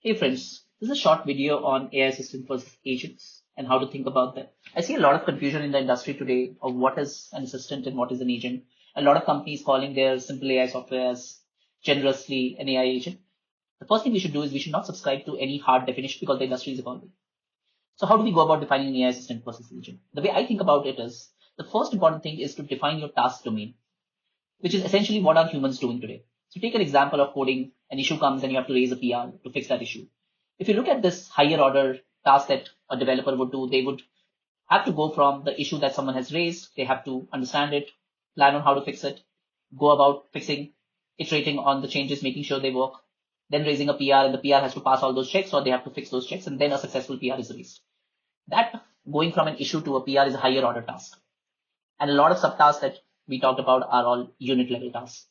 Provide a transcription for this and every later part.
Hey friends, this is a short video on AI assistant versus agents and how to think about them. I see a lot of confusion in the industry today of what is an assistant and what is an agent. A lot of companies calling their simple AI software as generously an AI agent. The first thing we should do is we should not subscribe to any hard definition because the industry is evolving. So how do we go about defining an AI assistant versus agent? The way I think about it is the first important thing is to define your task domain, which is essentially what are humans doing today. So take an example of coding, an issue comes and you have to raise a PR to fix that issue. If you look at this higher order task that a developer would do, they would have to go from the issue that someone has raised, they have to understand it, plan on how to fix it, go about fixing, iterating on the changes, making sure they work, then raising a PR, and the PR has to pass all those checks or they have to fix those checks, and then a successful PR is raised. That going from an issue to a PR is a higher order task. And a lot of subtasks that we talked about are all unit level tasks.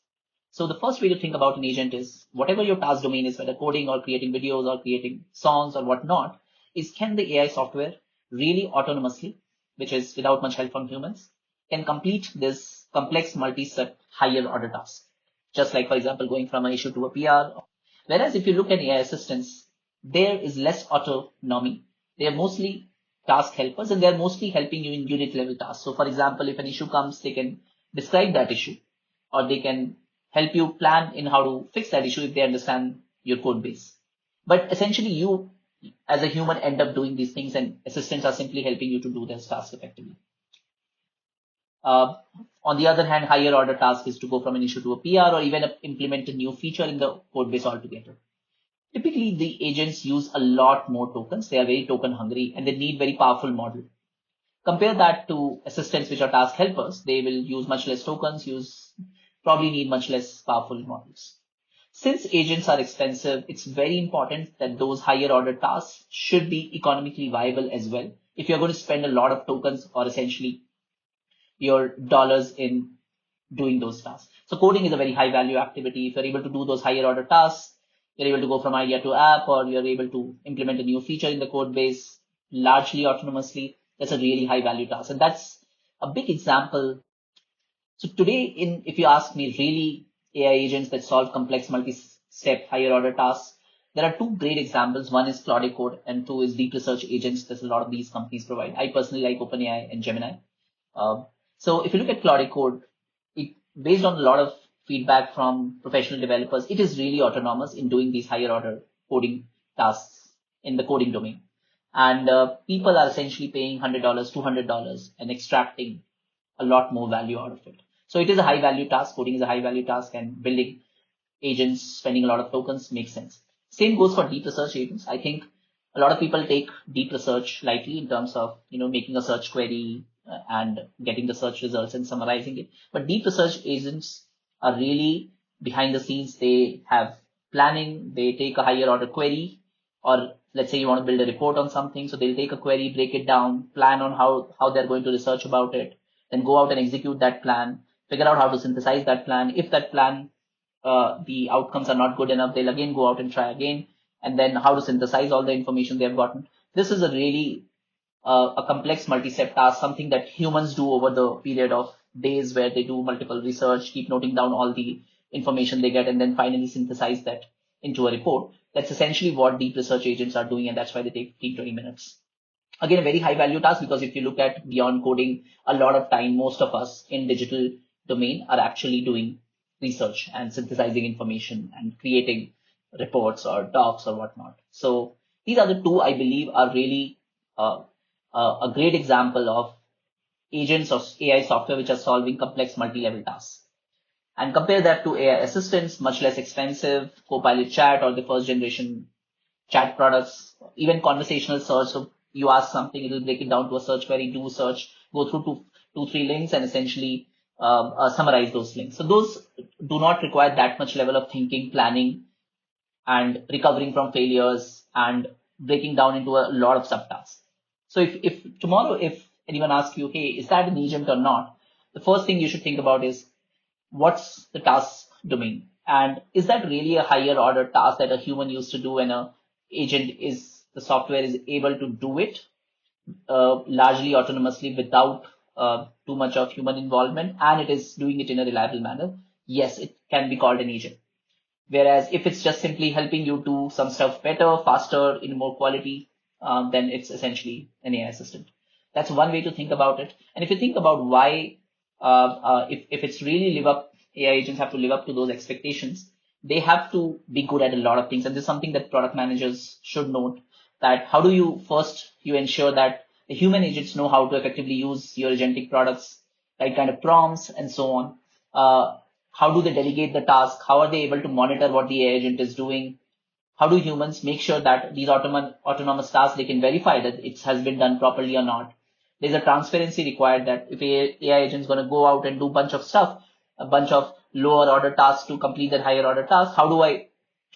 So the first way to think about an agent is whatever your task domain is, whether coding or creating videos or creating songs or whatnot, is can the AI software really autonomously, which is without much help from humans, can complete this complex multi-step higher order task. Just like, for example, going from an issue to a PR. Whereas if you look at AI assistants, there is less autonomy. They are mostly task helpers and they're mostly helping you in unit level tasks. So for example, if an issue comes, they can describe that issue or they can help you plan in how to fix that issue if they understand your code base. But essentially you as a human end up doing these things and assistants are simply helping you to do this task effectively. On the other hand, higher order task is to go from an issue to a PR or even implement a new feature in the code base altogether. Typically, the agents use a lot more tokens. They are very token hungry and they need very powerful model. Compare that to assistants, which are task helpers. They will use much less tokens, probably need much less powerful models. Since agents are expensive, it's very important that those higher order tasks should be economically viable as well. If you're going to spend a lot of tokens or essentially your dollars in doing those tasks. So coding is a very high value activity. If you're able to do those higher order tasks, you're able to go from idea to app, or you're able to implement a new feature in the code base largely autonomously. That's a really high value task. And that's a big example. So today, if you ask me, really AI agents that solve complex multi-step higher order tasks, there are two great examples. One is Claude Code and two is deep research agents that a lot of these companies provide. I personally like OpenAI and Gemini. So if you look at Claude Code, based on a lot of feedback from professional developers, it is really autonomous in doing these higher order coding tasks in the coding domain. And people are essentially paying $100, $200 and extracting a lot more value out of it. So it is a high value task. Coding is a high value task and building agents, spending a lot of tokens makes sense. Same goes for deep research agents. I think a lot of people take deep research lightly in terms of, making a search query and getting the search results and summarizing it. But deep research agents are really behind the scenes. They have planning, they take a higher order query, or let's say you want to build a report on something. So they'll take a query, break it down, plan on how they're going to research about it, then go out and execute that plan, figure out how to synthesize that plan. If that plan, the outcomes are not good enough, they'll again go out and try again, and then how to synthesize all the information they've gotten. This is a really a complex multi-step task, something that humans do over the period of days where they do multiple research, keep noting down all the information they get, and then finally synthesize that into a report. That's essentially what deep research agents are doing, and that's why they take 15, 20 minutes. Again, a very high value task, because if you look at beyond coding, a lot of time, most of us in digital domain are actually doing research and synthesizing information and creating reports or docs or whatnot. So these are the two I believe are really a great example of agents of AI software which are solving complex multi-level tasks. And compare that to AI assistants, much less expensive, Copilot Chat or the first generation chat products, even conversational search. So you ask something, it will break it down to a search query, do search, go through two, three links and essentially summarize those links. So those do not require that much level of thinking, planning, and recovering from failures and breaking down into a lot of subtasks. So if tomorrow, if anyone asks you, hey, is that an agent or not? The first thing you should think about is what's the task domain? And is that really a higher order task that a human used to do and the software is able to do it largely autonomously without too much of human involvement, and it is doing it in a reliable manner? Yes, it can be called an agent. Whereas if it's just simply helping you do some stuff better, faster, in more quality, then it's essentially an AI assistant. That's one way to think about it. And if you think about why, if it's really AI agents have to live up to those expectations, they have to be good at a lot of things. And this is something that product managers should note, that how do you first you ensure that the human agents know how to effectively use your agentic products, right kind of prompts and so on. How do they delegate the task? How are they able to monitor what the AI agent is doing? How do humans make sure that these autonomous tasks, they can verify that it has been done properly or not? There's a transparency required that if AI agent is going to go out and do a bunch of stuff, a bunch of lower order tasks to complete that higher order task, how do I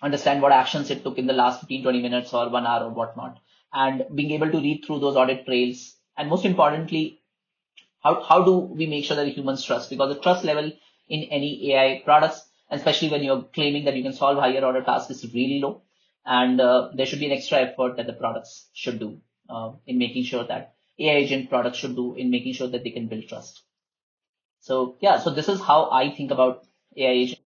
understand what actions it took in the last 15, 20 minutes or 1 hour or whatnot? And being able to read through those audit trails. And most importantly, how do we make sure that humans trust? Because the trust level in any AI products, especially when you're claiming that you can solve higher order tasks, is really low. And there should be an extra effort that the products should do in making sure that AI agent products should do in making sure that they can build trust. So yeah, so this is how I think about AI agent.